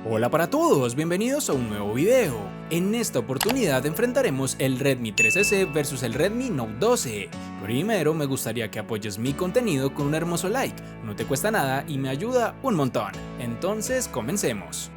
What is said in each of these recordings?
Hola para todos, bienvenidos a un nuevo video. En esta oportunidad enfrentaremos el Redmi 13C versus el Redmi Note 12. Primero me gustaría que apoyes mi contenido con un hermoso like, no te cuesta nada y me ayuda un montón. Entonces comencemos.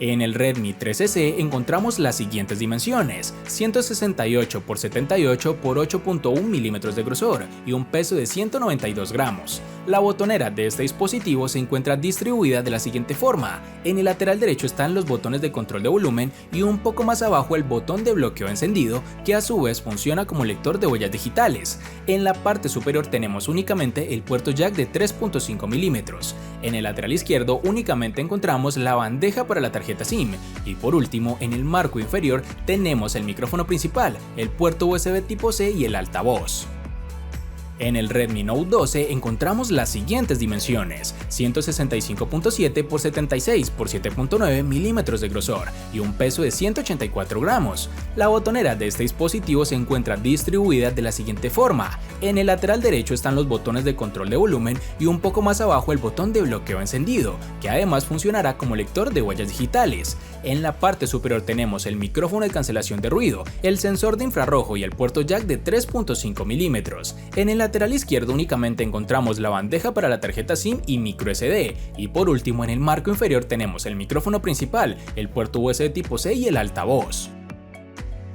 En el Redmi 13C encontramos las siguientes dimensiones: 168 x 78 x 8.1 milímetros de grosor y un peso de 192 gramos. La botonera de este dispositivo se encuentra distribuida de la siguiente forma: en el lateral derecho están los botones de control de volumen y un poco más abajo el botón de bloqueo encendido, que a su vez funciona como lector de huellas digitales. En la parte superior tenemos únicamente el puerto jack de 3.5 milímetros. En el lateral izquierdo únicamente encontramos la bandeja para la tarjeta SIM y por último en el marco inferior tenemos el micrófono principal, el puerto USB tipo C y el altavoz. En el Redmi Note 12 encontramos las siguientes dimensiones: 165.7 x 76 x 7.9 milímetros de grosor y un peso de 184 gramos. La botonera de este dispositivo se encuentra distribuida de la siguiente forma: en el lateral derecho están los botones de control de volumen y un poco más abajo el botón de bloqueo encendido, que además funcionará como lector de huellas digitales. En la parte superior tenemos el micrófono de cancelación de ruido, el sensor de infrarrojo y el puerto jack de 3.5 milímetros. En el lateral izquierdo únicamente encontramos la bandeja para la tarjeta SIM y micro SD, y por último en el marco inferior tenemos el micrófono principal, el puerto USB tipo C y el altavoz.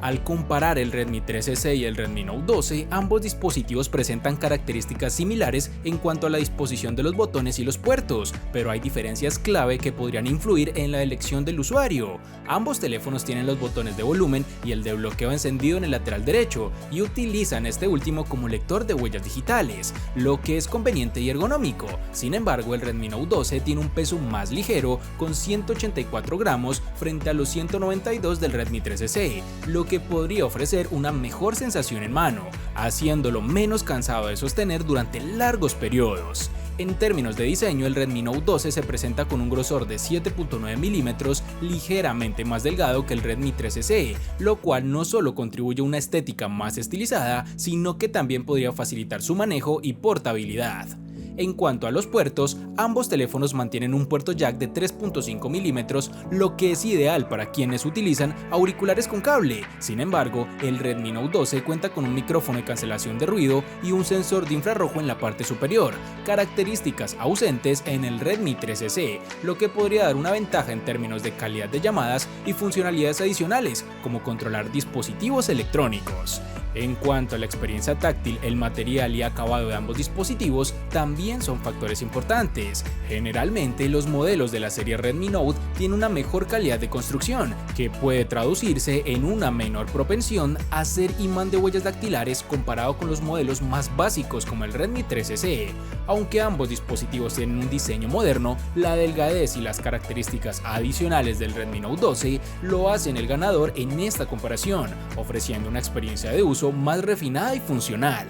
Al comparar el Redmi 13C y el Redmi Note 12, ambos dispositivos presentan características similares en cuanto a la disposición de los botones y los puertos, pero hay diferencias clave que podrían influir en la elección del usuario. Ambos teléfonos tienen los botones de volumen y el de bloqueo encendido en el lateral derecho y utilizan este último como lector de huellas digitales, lo que es conveniente y ergonómico. Sin embargo, el Redmi Note 12 tiene un peso más ligero con 184 gramos frente a los 192 del Redmi 13C, lo que podría ofrecer una mejor sensación en mano, haciéndolo menos cansado de sostener durante largos periodos. En términos de diseño, el Redmi Note 12 se presenta con un grosor de 7.9 milímetros, ligeramente más delgado que el Redmi 13C, lo cual no solo contribuye a una estética más estilizada, sino que también podría facilitar su manejo y portabilidad. En cuanto a los puertos, ambos teléfonos mantienen un puerto jack de 3.5 milímetros, lo que es ideal para quienes utilizan auriculares con cable. Sin embargo, el Redmi Note 12 cuenta con un micrófono de cancelación de ruido y un sensor de infrarrojo en la parte superior, características ausentes en el Redmi 13C, lo que podría dar una ventaja en términos de calidad de llamadas y funcionalidades adicionales, como controlar dispositivos electrónicos. En cuanto a la experiencia táctil, el material y acabado de ambos dispositivos también son factores importantes. Generalmente, los modelos de la serie Redmi Note tienen una mejor calidad de construcción, que puede traducirse en una menor propensión a ser imán de huellas dactilares comparado con los modelos más básicos como el Redmi 13C. Aunque ambos dispositivos tienen un diseño moderno, la delgadez y las características adicionales del Redmi Note 12 lo hacen el ganador en esta comparación, ofreciendo una experiencia de uso más refinada y funcional.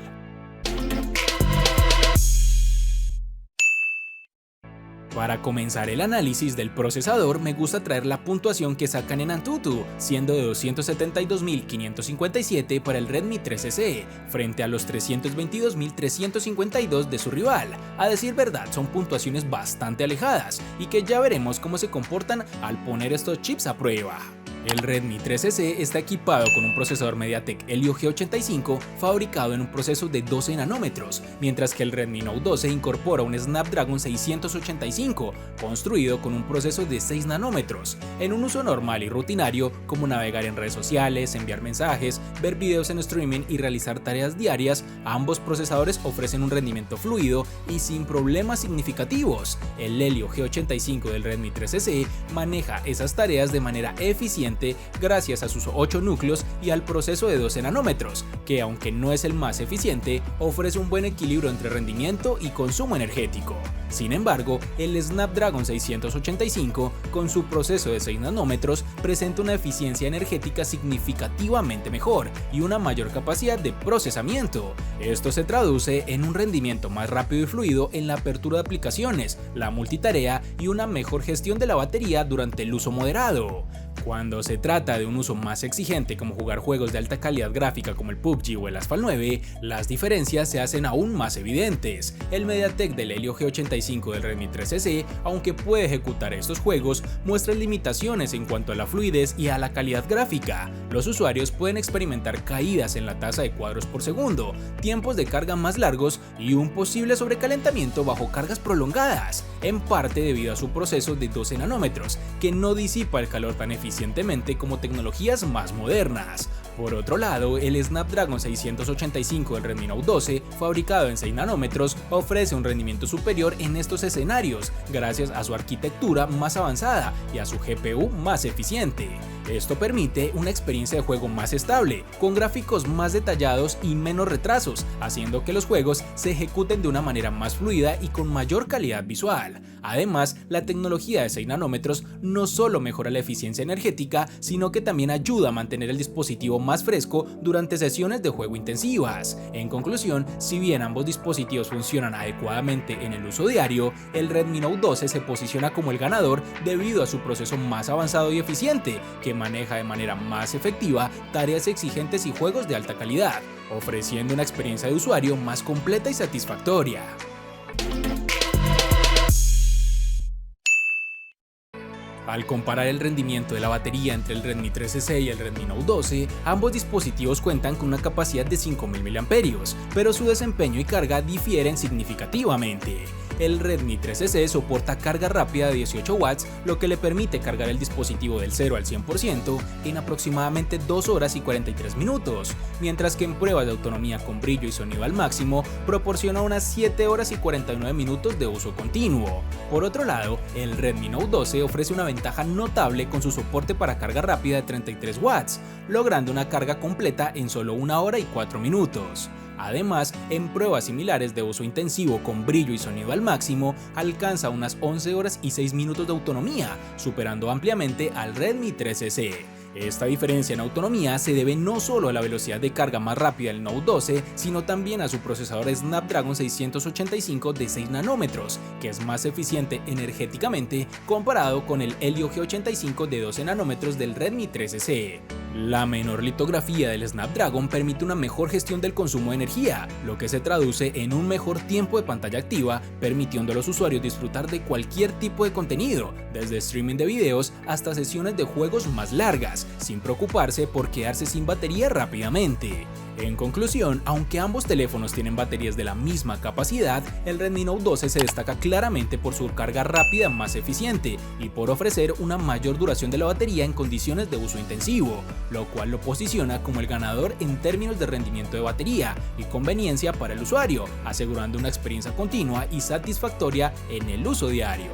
Para comenzar el análisis del procesador, me gusta traer la puntuación que sacan en Antutu, siendo de 272.557 para el Redmi 13C, frente a los 322.352 de su rival. A decir verdad, son puntuaciones bastante alejadas y que ya veremos cómo se comportan al poner estos chips a prueba. El Redmi 13C está equipado con un procesador MediaTek Helio G85 fabricado en un proceso de 12 nanómetros, mientras que el Redmi Note 12 incorpora un Snapdragon 685 construido con un proceso de 6 nanómetros. En un uso normal y rutinario, como navegar en redes sociales, enviar mensajes, ver videos en streaming y realizar tareas diarias, ambos procesadores ofrecen un rendimiento fluido y sin problemas significativos. El Helio G85 del Redmi 13C maneja esas tareas de manera eficiente gracias a sus 8 núcleos y al proceso de 12 nanómetros, que aunque no es el más eficiente, ofrece un buen equilibrio entre rendimiento y consumo energético. Sin embargo, el Snapdragon 685, con su proceso de 6 nanómetros, presenta una eficiencia energética significativamente mejor y una mayor capacidad de procesamiento. Esto se traduce en un rendimiento más rápido y fluido en la apertura de aplicaciones, la multitarea y una mejor gestión de la batería durante el uso moderado. Cuando se trata de un uso más exigente como jugar juegos de alta calidad gráfica como el PUBG o el Asphalt 9, las diferencias se hacen aún más evidentes. El MediaTek del Helio G85 del Redmi 3C, aunque puede ejecutar estos juegos, muestra limitaciones en cuanto a la fluidez y a la calidad gráfica. Los usuarios pueden experimentar caídas en la tasa de cuadros por segundo, tiempos de carga más largos y un posible sobrecalentamiento bajo cargas prolongadas, en parte debido a su proceso de 12 nanómetros, que no disipa el calor tan eficientemente como tecnologías más modernas. Por otro lado, el Snapdragon 685 del Redmi Note 12, fabricado en 6 nanómetros, ofrece un rendimiento superior en estos escenarios, gracias a su arquitectura más avanzada y a su GPU más eficiente. Esto permite una experiencia de juego más estable, con gráficos más detallados y menos retrasos, haciendo que los juegos se ejecuten de una manera más fluida y con mayor calidad visual. Además, la tecnología de 6 nanómetros no solo mejora la eficiencia energética, sino que también ayuda a mantener el dispositivo más fresco durante sesiones de juego intensivas. En conclusión, si bien ambos dispositivos funcionan adecuadamente en el uso diario, el Redmi Note 12 se posiciona como el ganador debido a su proceso más avanzado y eficiente, que maneja de manera más efectiva tareas exigentes y juegos de alta calidad, ofreciendo una experiencia de usuario más completa y satisfactoria. Al comparar el rendimiento de la batería entre el Redmi 3C y el Redmi Note 12, ambos dispositivos cuentan con una capacidad de 5000 mAh, pero su desempeño y carga difieren significativamente. El Redmi 3C soporta carga rápida de 18 watts, lo que le permite cargar el dispositivo del 0 al 100% en aproximadamente 2 horas y 43 minutos, mientras que en pruebas de autonomía con brillo y sonido al máximo proporciona unas 7 horas y 49 minutos de uso continuo. Por otro lado, el Redmi Note 12 ofrece una ventaja notable con su soporte para carga rápida de 33 watts, logrando una carga completa en solo 1 hora y 4 minutos. Además, en pruebas similares de uso intensivo con brillo y sonido al máximo, alcanza unas 11 horas y 6 minutos de autonomía, superando ampliamente al Redmi 3C. Esta diferencia en autonomía se debe no solo a la velocidad de carga más rápida del Note 12, sino también a su procesador Snapdragon 685 de 6 nanómetros, que es más eficiente energéticamente comparado con el Helio G85 de 12 nanómetros del Redmi 3C. La menor litografía del Snapdragon permite una mejor gestión del consumo de energía, lo que se traduce en un mejor tiempo de pantalla activa, permitiendo a los usuarios disfrutar de cualquier tipo de contenido, desde streaming de videos hasta sesiones de juegos más largas, sin preocuparse por quedarse sin batería rápidamente. En conclusión, aunque ambos teléfonos tienen baterías de la misma capacidad, el Redmi Note 12 se destaca claramente por su carga rápida más eficiente y por ofrecer una mayor duración de la batería en condiciones de uso intensivo, lo cual lo posiciona como el ganador en términos de rendimiento de batería y conveniencia para el usuario, asegurando una experiencia continua y satisfactoria en el uso diario.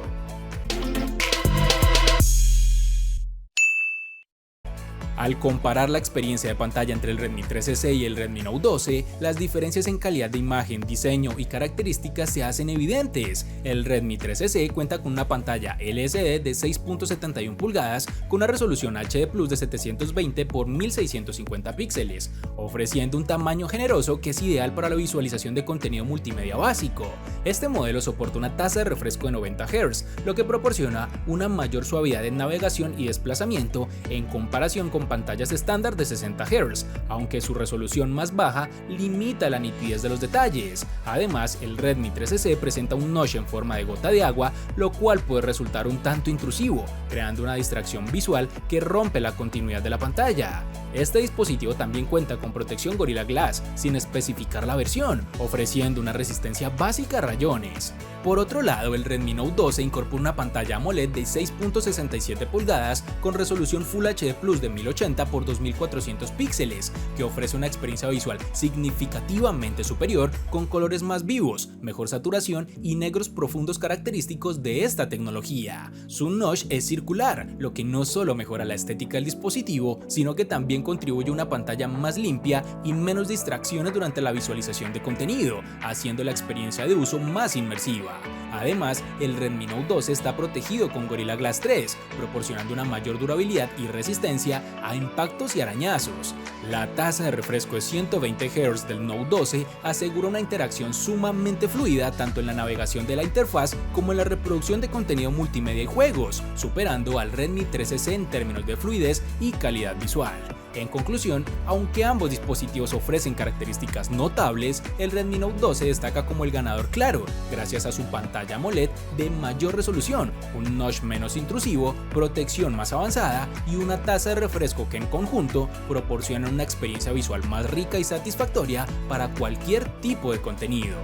Al comparar la experiencia de pantalla entre el Redmi 3C y el Redmi Note 12, las diferencias en calidad de imagen, diseño y características se hacen evidentes. El Redmi 3C cuenta con una pantalla LCD de 6.71 pulgadas con una resolución HD Plus de 720 x 1650 píxeles, ofreciendo un tamaño generoso que es ideal para la visualización de contenido multimedia básico. Este modelo soporta una tasa de refresco de 90 Hz, lo que proporciona una mayor suavidad en navegación y desplazamiento en comparación con pantallas estándar de 60 Hz, aunque su resolución más baja limita la nitidez de los detalles. Además, el Redmi 3C presenta un notch en forma de gota de agua, lo cual puede resultar un tanto intrusivo, creando una distracción visual que rompe la continuidad de la pantalla. Este dispositivo también cuenta con protección Gorilla Glass, sin especificar la versión, ofreciendo una resistencia básica a rayones. Por otro lado, el Redmi Note 12 incorpora una pantalla AMOLED de 6.67 pulgadas con resolución Full HD Plus de 1080 x 2400 píxeles, que ofrece una experiencia visual significativamente superior con colores más vivos, mejor saturación y negros profundos característicos de esta tecnología. Su notch es circular, lo que no solo mejora la estética del dispositivo, sino que también también contribuye a una pantalla más limpia y menos distracciones durante la visualización de contenido, haciendo la experiencia de uso más inmersiva. Además, el Redmi Note 12 está protegido con Gorilla Glass 3, proporcionando una mayor durabilidad y resistencia a impactos y arañazos. La tasa de refresco de 120 Hz del Note 12 asegura una interacción sumamente fluida tanto en la navegación de la interfaz como en la reproducción de contenido multimedia y juegos, superando al Redmi 13C en términos de fluidez y calidad visual. En conclusión, aunque ambos dispositivos ofrecen características notables, el Redmi Note 12 destaca como el ganador claro, gracias a su pantalla AMOLED de mayor resolución, un notch menos intrusivo, protección más avanzada y una tasa de refresco que en conjunto proporcionan una experiencia visual más rica y satisfactoria para cualquier tipo de contenido.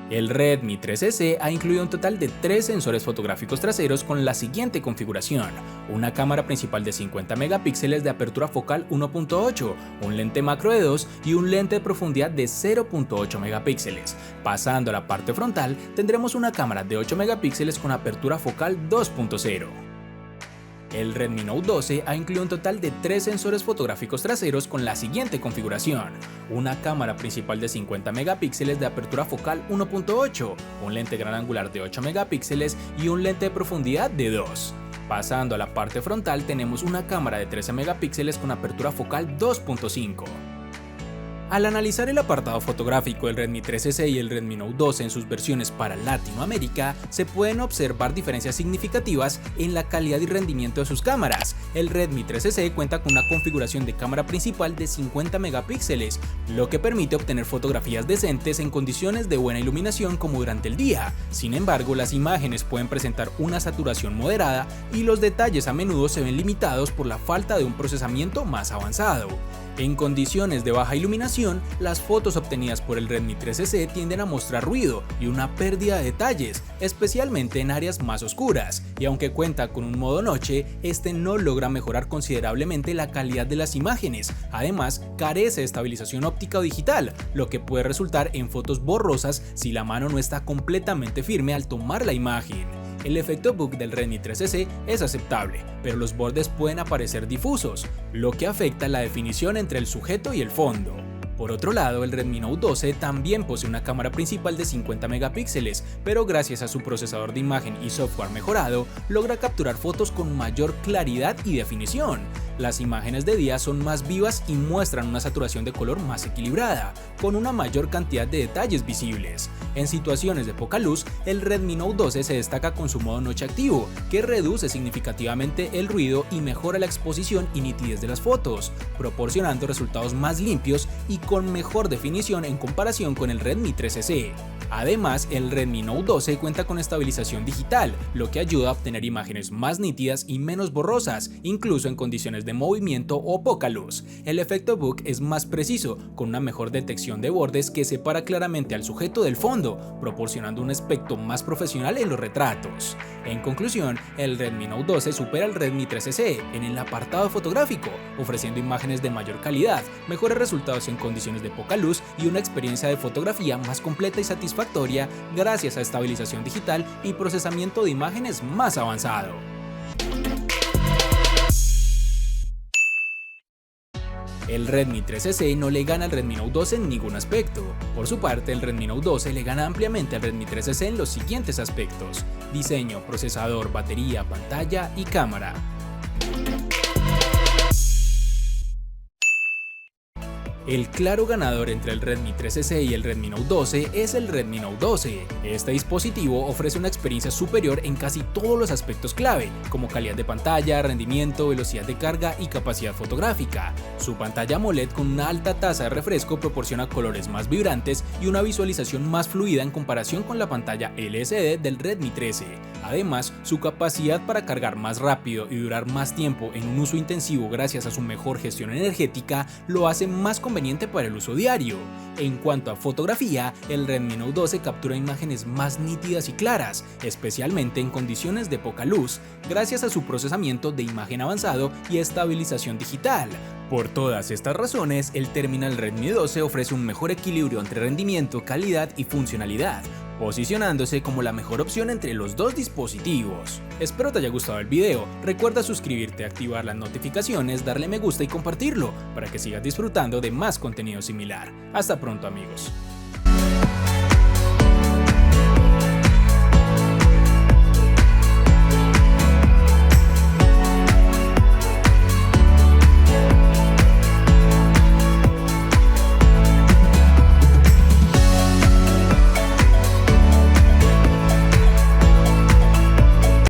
El Redmi 13C ha incluido un total de 3 sensores fotográficos traseros con la siguiente configuración: una cámara principal de 50 megapíxeles de apertura focal 1.8, un lente macro de 2 y un lente de profundidad de 0.8 megapíxeles. Pasando a la parte frontal, tendremos una cámara de 8 megapíxeles con apertura focal 2.0. El Redmi Note 12 ha incluido un total de 3 sensores fotográficos traseros con la siguiente configuración: una cámara principal de 50 megapíxeles de apertura focal 1.8, un lente gran angular de 8 megapíxeles y un lente de profundidad de 2. Pasando a la parte frontal, tenemos una cámara de 13 megapíxeles con apertura focal 2.5. Al analizar el apartado fotográfico del Redmi 13C y el Redmi Note 12 en sus versiones para Latinoamérica, se pueden observar diferencias significativas en la calidad y rendimiento de sus cámaras. El Redmi 13C cuenta con una configuración de cámara principal de 50 megapíxeles, lo que permite obtener fotografías decentes en condiciones de buena iluminación como durante el día. Sin embargo, las imágenes pueden presentar una saturación moderada y los detalles a menudo se ven limitados por la falta de un procesamiento más avanzado. En condiciones de baja iluminación, las fotos obtenidas por el Redmi 13C tienden a mostrar ruido y una pérdida de detalles, especialmente en áreas más oscuras, y aunque cuenta con un modo noche, este no logra mejorar considerablemente la calidad de las imágenes. Además, carece de estabilización óptica o digital, lo que puede resultar en fotos borrosas si la mano no está completamente firme al tomar la imagen. El efecto bokeh del Redmi 13C es aceptable, pero los bordes pueden aparecer difusos, lo que afecta la definición entre el sujeto y el fondo. Por otro lado, el Redmi Note 12 también posee una cámara principal de 50 megapíxeles, pero gracias a su procesador de imagen y software mejorado, logra capturar fotos con mayor claridad y definición. Las imágenes de día son más vivas y muestran una saturación de color más equilibrada, con una mayor cantidad de detalles visibles. En situaciones de poca luz, el Redmi Note 12 se destaca con su modo noche activo, que reduce significativamente el ruido y mejora la exposición y nitidez de las fotos, proporcionando resultados más limpios y con mejor definición en comparación con el Redmi 13C. Además, el Redmi Note 12 cuenta con estabilización digital, lo que ayuda a obtener imágenes más nítidas y menos borrosas, incluso en condiciones de movimiento o poca luz. El efecto bokeh es más preciso, con una mejor detección de bordes que separa claramente al sujeto del fondo, proporcionando un aspecto más profesional en los retratos. En conclusión, el Redmi Note 12 supera al Redmi 13C en el apartado fotográfico, ofreciendo imágenes de mayor calidad, mejores resultados en condiciones de poca luz y una experiencia de fotografía más completa y satisfactoria gracias a estabilización digital y procesamiento de imágenes más avanzado. El Redmi 13C no le gana al Redmi Note 12 en ningún aspecto. Por su parte, el Redmi Note 12 le gana ampliamente al Redmi 13C en los siguientes aspectos: diseño, procesador, batería, pantalla y cámara. El claro ganador entre el Redmi 13C y el Redmi Note 12 es el Redmi Note 12. Este dispositivo ofrece una experiencia superior en casi todos los aspectos clave, como calidad de pantalla, rendimiento, velocidad de carga y capacidad fotográfica. Su pantalla AMOLED con una alta tasa de refresco proporciona colores más vibrantes y una visualización más fluida en comparación con la pantalla LCD del Redmi 13. Además, su capacidad para cargar más rápido y durar más tiempo en un uso intensivo gracias a su mejor gestión energética lo hace más conveniente para el uso diario. En cuanto a fotografía, el Redmi Note 12 captura imágenes más nítidas y claras, especialmente en condiciones de poca luz, gracias a su procesamiento de imagen avanzado y estabilización digital. Por todas estas razones, el terminal Redmi 12 ofrece un mejor equilibrio entre rendimiento, calidad y funcionalidad. posicionándose como la mejor opción entre los dos dispositivos. Espero te haya gustado el video, recuerda suscribirte, activar las notificaciones, darle me gusta y compartirlo para que sigas disfrutando de más contenido similar. Hasta pronto amigos.